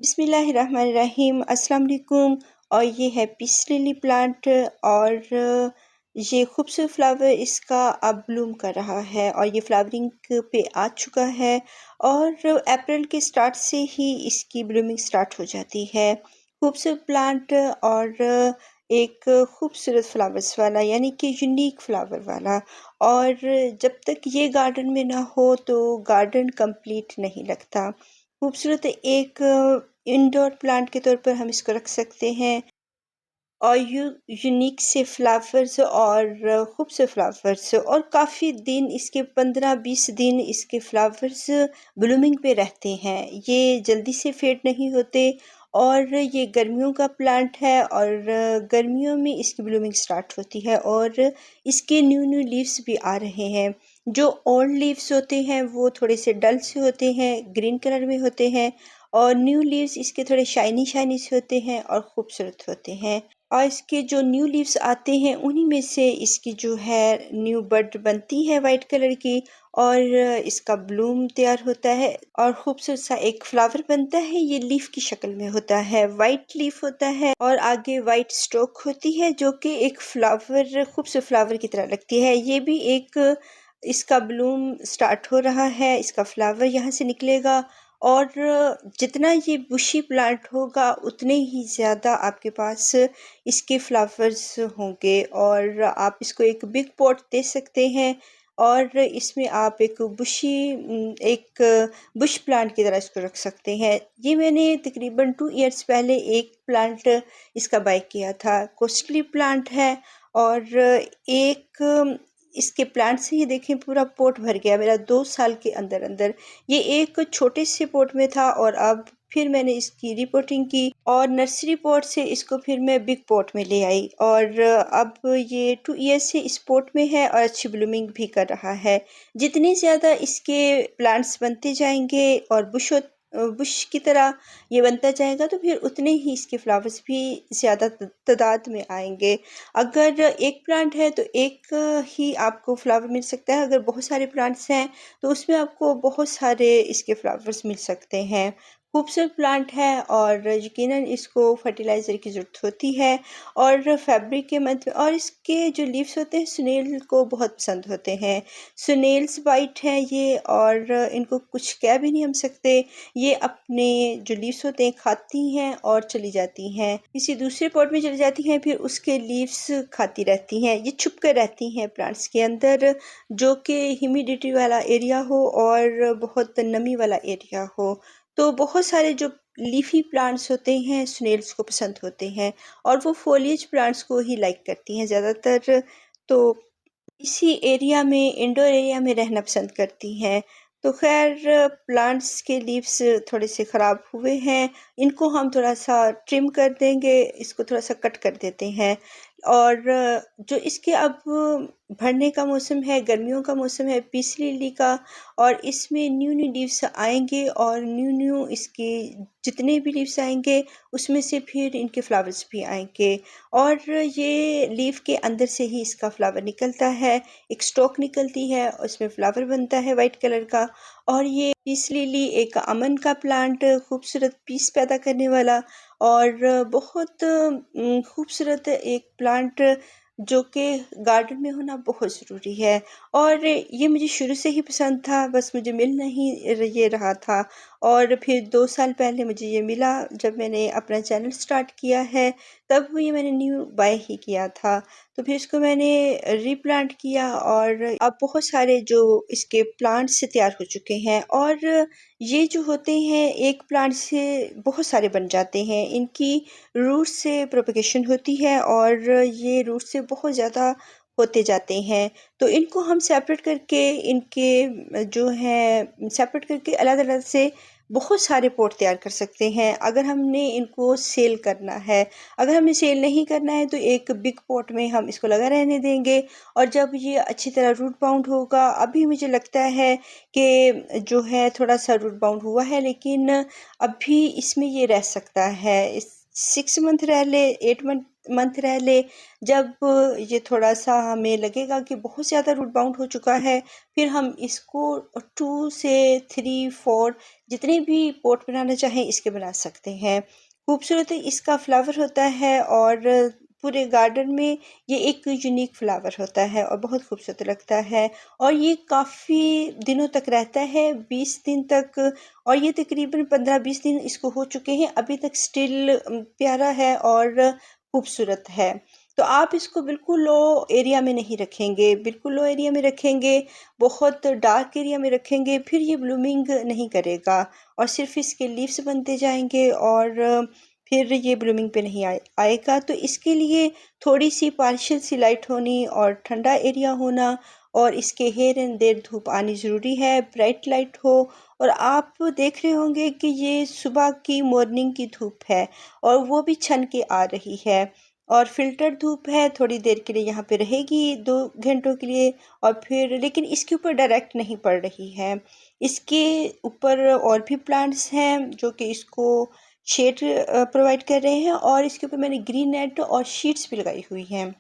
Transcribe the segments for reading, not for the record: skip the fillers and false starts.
बिस्मिल्लाहिर्रहमानिर्रहीम अस्सलाम वालेकुम। और ये है पीस लिली प्लांट और ये खूबसूरत फ्लावर इसका अब ब्लूम कर रहा है और ये फ्लावरिंग पे आ चुका है और अप्रैल के स्टार्ट से ही इसकी ब्लूमिंग स्टार्ट हो जाती है। खूबसूरत प्लांट और एक खूबसूरत फ्लावर्स वाला यानी कि यूनिक फ्लावर वाला। और जब तक ये गार्डन में ना हो तो गार्डन कंप्लीट नहीं लगता। खूबसूरत एक इंडोर प्लांट के तौर पर हम इसको रख सकते हैं और यूनिक से फ्लावर्स और खूबसूरत फ्लावर्स और काफ़ी दिन इसके 15-20 दिन इसके फ्लावर्स ब्लूमिंग पे रहते हैं। ये जल्दी से फेड नहीं होते और ये गर्मियों का प्लांट है और गर्मियों में इसकी ब्लूमिंग स्टार्ट होती है और इसके न्यू न्यू लीव्स भी आ रहे हैं। जो ओल्ड लीव्स होते हैं वो थोड़े से डल से होते हैं, ग्रीन कलर में होते हैं और न्यू लीव्स इसके थोड़े शाइनी शाइनी से होते हैं और खूबसूरत होते हैं। और इसके जो न्यू लीव्स आते हैं उन्हीं में से इसकी जो है न्यू बड बनती है वाइट कलर की और इसका ब्लूम तैयार होता है और खूबसूरत सा एक फ्लावर बनता है। ये लीफ की शक्ल में होता है, वाइट लीफ होता है और आगे वाइट स्टोक होती है जो कि एक फ्लावर खूबसूरत फ्लावर की तरह लगती है। ये भी एक इसका ब्लूम स्टार्ट हो रहा है, इसका फ्लावर यहाँ से निकलेगा और जितना ये बुशी प्लांट होगा उतने ही ज़्यादा आपके पास इसके फ्लावर्स होंगे और आप इसको एक बिग पॉट दे सकते हैं और इसमें आप एक बुश प्लांट की तरह इसको रख सकते हैं। ये मैंने तकरीबन 2 इयर्स पहले एक प्लांट इसका बाय किया था। कॉस्टली प्लांट है और एक इसके प्लांट से ही देखें पूरा पॉट भर गया मेरा 2 साल के अंदर अंदर। ये एक छोटे से पॉट में था और अब फिर मैंने इसकी रिपोर्टिंग की और नर्सरी पॉट से इसको फिर मैं बिग पॉट में ले आई और अब ये 2 इयर्स से इस पॉट में है और अच्छी ब्लूमिंग भी कर रहा है। जितनी ज़्यादा इसके प्लांट्स बनते जाएंगे और बुश की तरह ये बनता जाएगा तो फिर उतने ही इसके फ्लावर्स भी ज़्यादा तादाद में आएंगे। अगर एक प्लांट है तो एक ही आपको फ्लावर मिल सकता है, अगर बहुत सारे प्लांट्स हैं तो उसमें आपको बहुत सारे इसके फ्लावर्स मिल सकते हैं। खूबसूरत प्लांट है और यकीनन इसको फर्टिलाइज़र की ज़रूरत होती है और फैब्रिक के मंथ में और इसके जो लीव्स होते हैं सुनेल को बहुत पसंद होते हैं। सुनेल्स वाइट हैं ये और इनको कुछ कह भी नहीं हम सकते। ये अपने जो लीव्स होते हैं खाती हैं और चली जाती हैं, किसी दूसरे पॉट में चली जाती हैं, फिर उसके लीव्स खाती रहती हैं। ये छुप कर रहती हैं प्लांट्स के अंदर जो कि ह्यूमिडिटी वाला एरिया हो और बहुत नमी वाला एरिया हो। तो बहुत सारे जो लीफी प्लांट्स होते हैं स्नेल्स को पसंद होते हैं और वो फोलिएज प्लांट्स को ही लाइक करती हैं ज़्यादातर। तो इसी एरिया में इंडोर एरिया में रहना पसंद करती हैं। तो खैर प्लांट्स के लीव्स थोड़े से ख़राब हुए हैं, इनको हम थोड़ा सा ट्रिम कर देंगे, इसको थोड़ा सा कट कर देते हैं और जो इसके अब भरने का मौसम है, गर्मियों का मौसम है पीस लिली का और इसमें न्यू न्यू लीव्स आएंगे और न्यू न्यू इसके जितने भी लीव्स आएंगे उसमें से फिर इनके फ्लावर्स भी आएंगे और ये लीफ के अंदर से ही इसका फ्लावर निकलता है, एक स्टॉक निकलती है और उसमें फ्लावर बनता है वाइट कलर का। और ये पीस लिली एक अमन का प्लांट, खूबसूरत पीस पैदा करने वाला और बहुत खूबसूरत एक प्लांट जो कि गार्डन में होना बहुत ज़रूरी है और ये मुझे शुरू से ही पसंद था, बस मुझे मिल नहीं ये रहा था और फिर 2 साल पहले मुझे ये मिला जब मैंने अपना चैनल स्टार्ट किया है, तब ये मैंने न्यू बाय ही किया था। तो फिर इसको मैंने रीप्लांट किया और अब बहुत सारे जो इसके प्लांट्स तैयार हो चुके हैं और ये जो होते हैं एक प्लांट से बहुत सारे बन जाते हैं। इनकी रूट से प्रोपगेशन होती है और ये रूट से बहुत ज़्यादा होते जाते हैं। तो इनको हम सेपरेट करके इनके जो है सेपरेट करके अलग-अलग से बहुत सारे पॉट तैयार कर सकते हैं अगर हमने इनको सेल करना है। अगर हमने सेल नहीं करना है तो एक बिग पॉट में हम इसको लगा रहने देंगे और जब ये अच्छी तरह रूट बाउंड होगा, अभी मुझे लगता है कि जो है थोड़ा सा रूट बाउंड हुआ है लेकिन अभी इसमें ये रह सकता है। इस 6 मंथ रह ले, 8 मंथ रह ले। जब ये थोड़ा-सा हमें लगेगा कि बहुत ज़्यादा रूट बाउंड हो चुका है, फिर हम इसको 2 से 3, 4 जितने भी पॉट बनाना चाहें इसके बना सकते हैं। खूबसूरत इसका फ्लावर होता है और पूरे गार्डन में ये एक यूनिक फ्लावर होता है और बहुत खूबसूरत लगता है और ये काफ़ी दिनों तक रहता है, 20 दिन तक। और ये तकरीबन 15-20 दिन इसको हो चुके हैं, अभी तक स्टिल प्यारा है और खूबसूरत है। तो आप इसको बिल्कुल लो एरिया में नहीं रखेंगे, बिल्कुल लो एरिया में रखेंगे, बहुत डार्क एरिया में रखेंगे, फिर ये ब्लूमिंग नहीं करेगा और सिर्फ इसके लीव्स बनते जाएंगे और फिर ये ब्लूमिंग पे नहीं आएगा। तो इसके लिए थोड़ी सी पार्शियल सी लाइट होनी और ठंडा एरिया होना और इसके हेयर एंड देयर धूप आनी ज़रूरी है, ब्राइट लाइट हो। और आप देख रहे होंगे कि ये सुबह की मॉर्निंग की धूप है और वो भी छन के आ रही है और फ़िल्टर धूप है, थोड़ी देर के लिए यहाँ पे रहेगी, 2 घंटों के लिए और फिर लेकिन इसके ऊपर डायरेक्ट नहीं पड़ रही है। इसके ऊपर और भी प्लांट्स हैं जो कि इसको शेड प्रोवाइड कर रहे हैं और इसके ऊपर मैंने ग्रीन नेट और शीट्स भी लगाई हुई हैं।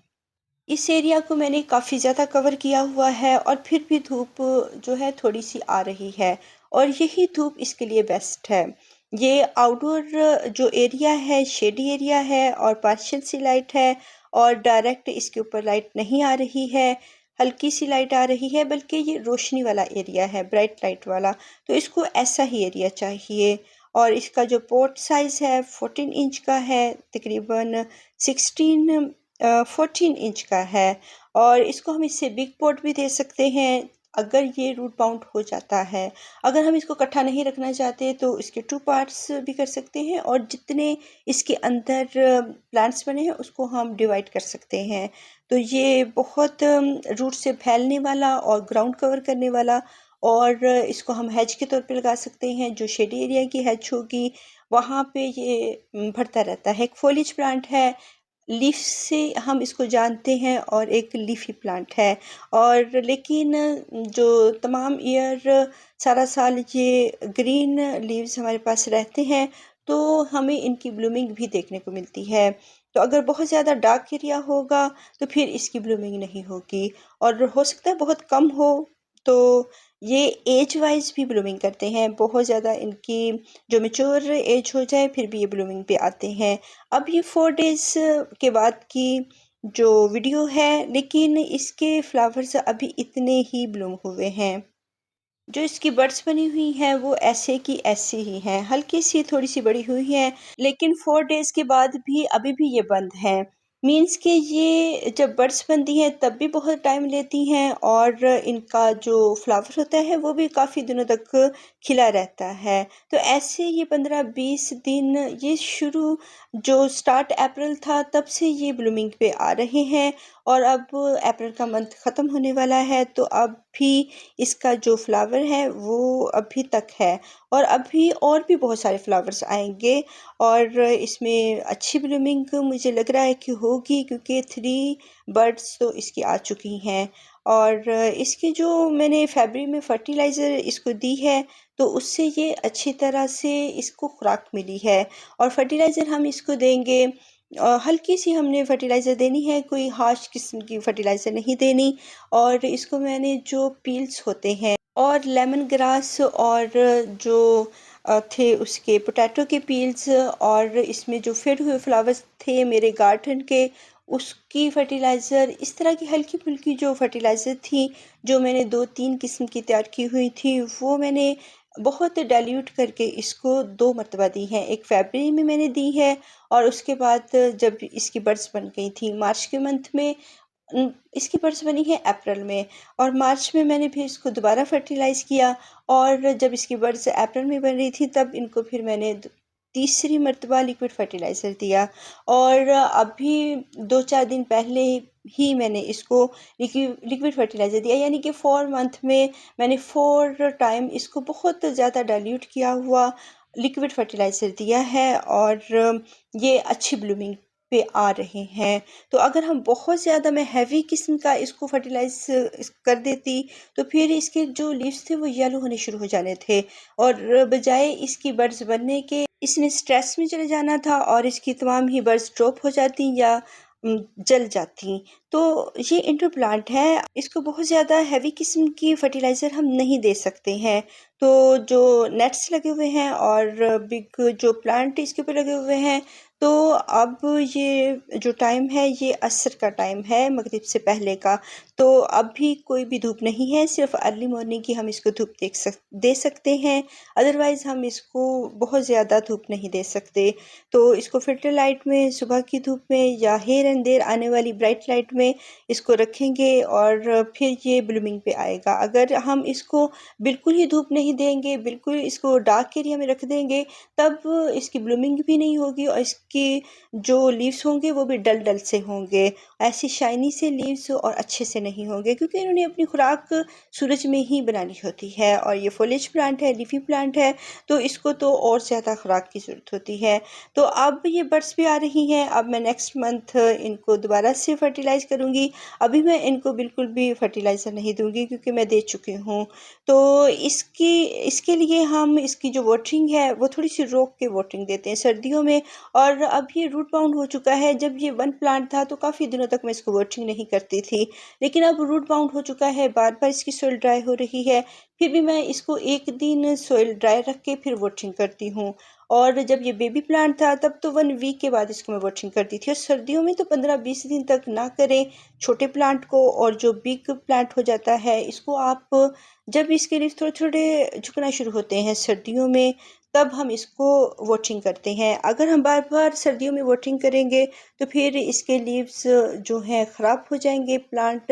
इस एरिया को मैंने काफ़ी ज़्यादा कवर किया हुआ है और फिर भी धूप जो है थोड़ी सी आ रही है और यही धूप इसके लिए बेस्ट है। ये आउटडोर जो एरिया है शेडी एरिया है और पार्शियल सी लाइट है और डायरेक्ट इसके ऊपर लाइट नहीं आ रही है, हल्की सी लाइट आ रही है, बल्कि ये रोशनी वाला एरिया है, ब्राइट लाइट वाला। तो इसको ऐसा ही एरिया चाहिए और इसका जो पॉट साइज़ है 14 इंच का है, तकरीबन 16 14 इंच का है और इसको हम इससे बिग पॉट भी दे सकते हैं अगर ये रूट बाउंड हो जाता है। अगर हम इसको इकट्ठा नहीं रखना चाहते तो इसके 2 पार्ट्स भी कर सकते हैं और जितने इसके अंदर प्लांट्स बने हैं उसको हम डिवाइड कर सकते हैं। तो ये बहुत रूट से फैलने वाला और ग्राउंड कवर करने वाला और इसको हम हेज के तौर पे लगा सकते हैं, जो शेडी एरिया की हेज होगी वहाँ पे ये बढ़ता रहता है। एक फॉलिज प्लांट है, लीफ से हम इसको जानते हैं और एक लीफी प्लांट है और लेकिन जो तमाम ईयर सारा साल ये ग्रीन लीव्स हमारे पास रहते हैं तो हमें इनकी ब्लूमिंग भी देखने को मिलती है। तो अगर बहुत ज़्यादा डार्क एरिया होगा तो फिर इसकी ब्लूमिंग नहीं होगी और हो सकता है बहुत कम हो। तो ये एज वाइज भी ब्लूमिंग करते हैं, बहुत ज़्यादा इनकी जो मैच्योर एज हो जाए फिर भी ये ब्लूमिंग पे आते हैं। अब ये 4 डेज़ के बाद की जो वीडियो है, लेकिन इसके फ्लावर्स अभी इतने ही ब्लूम हुए हैं। जो इसकी बड्स बनी हुई हैं वो ऐसे की ऐसी ही हैं, हल्की सी थोड़ी सी बड़ी हुई हैं, लेकिन 4 डेज़ के बाद भी अभी भी ये बंद हैं। मीन्स कि ये जब बड्स बनती हैं तब भी बहुत टाइम लेती हैं और इनका जो फ्लावर होता है वो भी काफ़ी दिनों तक खिला रहता है। तो ऐसे ये 15-20 दिन ये शुरू जो स्टार्ट अप्रैल था तब से ये ब्लूमिंग पे आ रहे हैं और अब अप्रैल का मंथ ख़त्म होने वाला है तो अब भी इसका जो फ्लावर है वो अभी तक है और अभी और भी बहुत सारे फ्लावर्स आएंगे और इसमें अच्छी ब्लूमिंग मुझे लग रहा है कि होगी क्योंकि 3 बर्ड्स तो इसकी आ चुकी हैं और इसकी जो मैंने फरवरी में फर्टिलाइज़र इसको दी है तो उससे ये अच्छी तरह से इसको खुराक मिली है और फर्टिलाइज़र हम इसको देंगे हल्की सी हमने फर्टिलाइज़र देनी है, कोई हार्श किस्म की फर्टिलाइज़र नहीं देनी। और इसको मैंने जो पील्स होते हैं और लेमन ग्रास और जो थे उसके पोटैटो के पील्स और इसमें जो फेड हुए फ्लावर्स थे मेरे गार्डन के उसकी फर्टिलाइज़र, इस तरह की हल्की फुल्की जो फर्टिलाइज़र थी जो मैंने 2-3 किस्म की तैयार की हुई थी वो मैंने बहुत डाइल्यूट करके इसको 2 मरतबा दी हैं। एक फरवरी में मैंने दी है और उसके बाद जब इसकी बड्स बन गई थी मार्च के मंथ में, इसकी बड्स बनी है अप्रैल में और मार्च में मैंने फिर इसको दोबारा फर्टिलाइज़ किया और जब इसकी बड्स अप्रैल में बन रही थी तब इनको फिर मैंने तीसरी मरतबा लिक्विड फर्टिलाइज़र दिया और अभी 2-4 दिन पहले ही मैंने इसको लिक्विड फर्टिलाइज़र दिया, यानी कि 4 मंथ में मैंने 4 टाइम इसको बहुत ज़्यादा डाइल्यूट किया हुआ लिक्विड फर्टिलाइज़र दिया है और ये अच्छी ब्लूमिंग पे आ रहे हैं। तो अगर हम बहुत ज़्यादा मैं हैवी किस्म का इसको फर्टिलाइज़ कर देती तो फिर इसके जो लीव्स थे वो येलो होने शुरू हो जाने थे और बजाय इसकी बड्स बनने के इसने स्ट्रेस में चले जाना था और इसकी तमाम ही बर्ड्स ड्रॉप हो जाती या जल जाती। तो ये इंडोर प्लांट है, इसको बहुत ज़्यादा हैवी किस्म की फर्टिलाइज़र हम नहीं दे सकते हैं। तो जो नेट्स लगे हुए हैं और बिग जो प्लांट इसके ऊपर लगे हुए हैं, तो अब ये जो टाइम है ये असर का टाइम है, मगरिब से पहले का। तो अब भी कोई भी धूप नहीं है, सिर्फ़ अर्ली मॉर्निंग की हम इसको धूप दे सकते हैं, अदरवाइज़ हम इसको बहुत ज़्यादा धूप नहीं दे सकते। तो इसको फिल्टर लाइट में, सुबह की धूप में या हियर एंड देयर आने वाली ब्राइट लाइट में इसको रखेंगे और फिर ये ब्लूमिंग पे आएगा। अगर हम इसको बिल्कुल ही धूप नहीं देंगे, बिल्कुल इसको डार्क एरिया में रख देंगे, तब इसकी ब्लूमिंग भी नहीं होगी और इसकी जो लीव्स होंगे वो भी डल डल से होंगे, ऐसी शाइनी से लीव्स और अच्छे से नहीं होंगे, क्योंकि इन्होंने अपनी खुराक सूरज में ही बनानी होती है। और ये फॉलिज प्लांट है, लीफी प्लांट है, तो इसको तो और ज़्यादा खुराक की ज़रूरत होती है। तो अब ये बड्स भी आ रही हैं, अब मैं नेक्स्ट मंथ इनको दोबारा से फर्टिलाइज़ करूँगी। अभी मैं इनको बिल्कुल भी फर्टिलाइज़र नहीं दूँगी, क्योंकि मैं दे चुकी हूँ। तो इसके लिए हम इसकी जो वाटरिंग है वो थोड़ी-सी रोक के वाटरिंग देते हैं सर्दियों में। और अब ये रूट बाउंड हो चुका है, जब ये वन प्लांट था तो काफ़ी दिनों तक मैं इसको वाटरिंग नहीं करती थी। लेकिन अब रूट बाउंड हो चुका है, बार-बार इसकी सॉइल ड्राई हो रही है, फिर भी मैं इसको 1 दिन सॉइल ड्राई रख के फिर वाटरिंग करती हूँ। और जब ये बेबी प्लांट था तब तो 1 वीक के बाद इसको मैं वाटरिंग करती थी, और सर्दियों में तो 15-20 दिन तक ना करें छोटे प्लांट को। और जो बिग प्लांट हो जाता है इसको आप, जब इसके लीव्स थोड़े-थोड़े झुकना शुरू होते हैं सर्दियों में, तब हम इसको वाटरिंग करते हैं। अगर हम बार-बार सर्दियों में वाटरिंग करेंगे तो फिर इसके लीव्स जो हैं ख़राब हो जाएँगे, प्लांट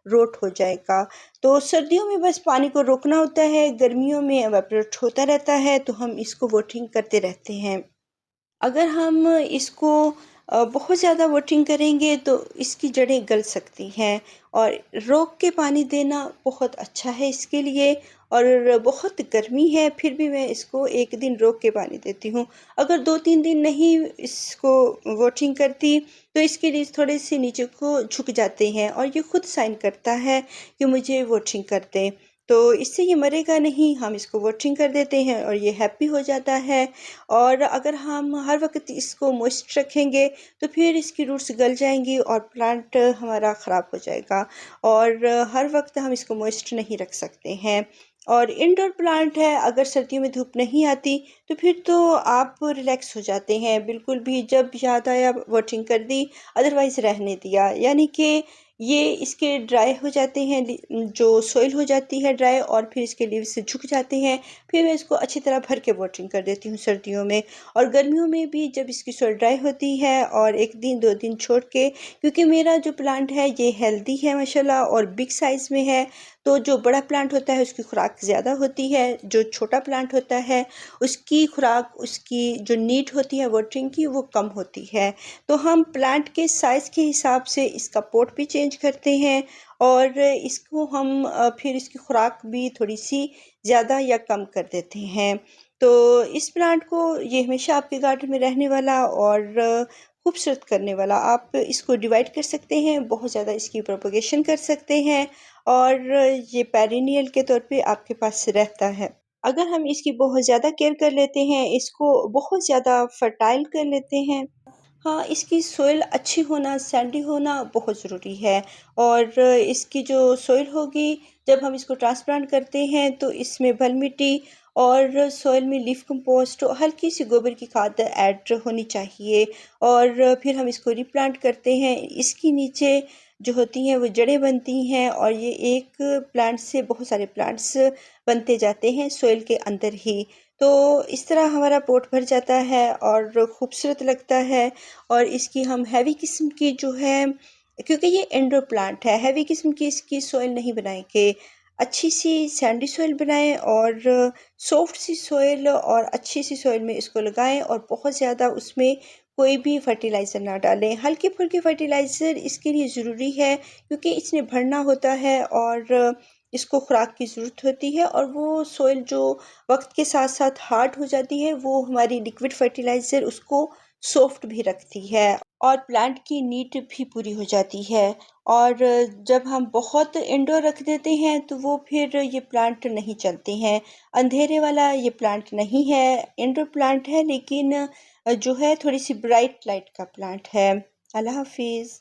रोट हो जाएगा। तो सर्दियों में बस पानी को रोकना होता है, गर्मियों में इवेपोरेट होता रहता है, तो हम इसको वाटरिंग करते रहते हैं। अगर हम इसको बहुत ज़्यादा वाटरिंग करेंगे तो इसकी जड़ें गल सकती हैं, और रोक के पानी देना बहुत अच्छा है इसके लिए। और बहुत गर्मी है फिर भी मैं इसको 1 दिन रोक के पानी देती हूँ। अगर 2-3 दिन नहीं इसको वाटरिंग करती तो इसके लिए थोड़े से नीचे को झुक जाते हैं और ये खुद साइन करता है कि मुझे वाटरिंग कर दें। तो इससे ये मरेगा नहीं, हम इसको वाटरिंग कर देते हैं और ये हैप्पी हो जाता है। और अगर हम हर वक़्त इसको मॉइस्ट रखेंगे तो फिर इसकी रूट्स गल जाएँगी और प्लांट हमारा ख़राब हो जाएगा। और हर वक़्त हम इसको मॉइस्ट नहीं रख सकते हैं। और इंडोर प्लांट है, अगर सर्दियों में धूप नहीं आती तो फिर तो आप रिलैक्स हो जाते हैं, बिल्कुल भी जब याद आया वाटरिंग कर दी, अदरवाइज़ रहने दिया। यानी कि ये इसके ड्राई हो जाते हैं, जो सॉइल हो जाती है ड्राई, और फिर इसके लीव्स झुक जाते हैं। फिर मैं इसको अच्छी तरह भर के वाटरिंग कर देती हूँ सर्दियों में। और गर्मियों में भी जब इसकी सॉइल ड्राई होती है, और 1 दिन 2 दिन छोड़ के, क्योंकि मेरा जो प्लांट है ये हेल्दी है माशाल्लाह और बिग साइज़ में है, तो जो बड़ा प्लांट होता है उसकी खुराक ज़्यादा होती है, जो छोटा प्लांट होता है उसकी खुराक, उसकी जो नीड होती है वाटरिंग की, वो कम होती है। तो हम प्लांट के साइज़ के हिसाब से इसका पॉट भी चेंज करते हैं, और इसको हम फिर इसकी खुराक भी थोड़ी-सी ज़्यादा या कम कर देते हैं। तो इस प्लांट को, ये हमेशा आपके गार्डन में रहने वाला और खूबसूरत करने वाला, आप इसको डिवाइड कर सकते हैं, बहुत ज़्यादा इसकी प्रोपगेशन कर सकते हैं, और ये पेरिनियल के तौर पे आपके पास रहता है। अगर हम इसकी बहुत ज़्यादा केयर कर लेते हैं, इसको बहुत ज़्यादा फर्टाइल कर लेते हैं, हाँ, इसकी सॉइल अच्छी होना, सैंडी होना बहुत ज़रूरी है। और इसकी जो सॉइल होगी, जब हम इसको ट्रांसप्लांट करते हैं तो इसमें बल मिट्टी और सॉइल में लीफ कंपोस्ट, हल्की सी गोबर की खाद ऐड होनी चाहिए। और फिर हम इसको रीप्लांट करते हैं, इसके नीचे जो होती हैं वो जड़ें बनती हैं, और ये एक प्लांट से बहुत सारे प्लांट्स बनते जाते हैं सॉइल के अंदर ही। तो इस तरह हमारा पोट भर जाता है और खूबसूरत लगता है। और इसकी हम हैवी किस्म की जो है, क्योंकि ये इंडोर प्लांट है, हैवी किस्म की इसकी सॉइल नहीं बनाएंगे, अच्छी सी सैंडी सॉइल बनाएं, और सॉफ्ट सी सॉइल और अच्छी सी सॉइल में इसको लगाएं, और बहुत ज़्यादा उसमें कोई भी फर्टिलाइज़र ना डालें। हल्के फुल्के फर्टिलाइज़र इसके लिए ज़रूरी है, क्योंकि इसने भरना होता है और इसको खुराक की ज़रूरत होती है, और वो सॉइल जो वक्त के साथ साथ हार्ड हो जाती है, वो हमारी लिक्विड फर्टिलाइज़र उसको सॉफ्ट भी रखती है। और प्लांट की नीड भी पूरी हो जाती है। और जब हम बहुत इंडोर रख देते हैं तो वो फिर ये प्लांट नहीं चलते हैं। अंधेरे वाला ये प्लांट नहीं है, इंडोर प्लांट है, लेकिन जो है थोड़ी सी ब्राइट लाइट का प्लांट है। अल्लाह हाफिज़।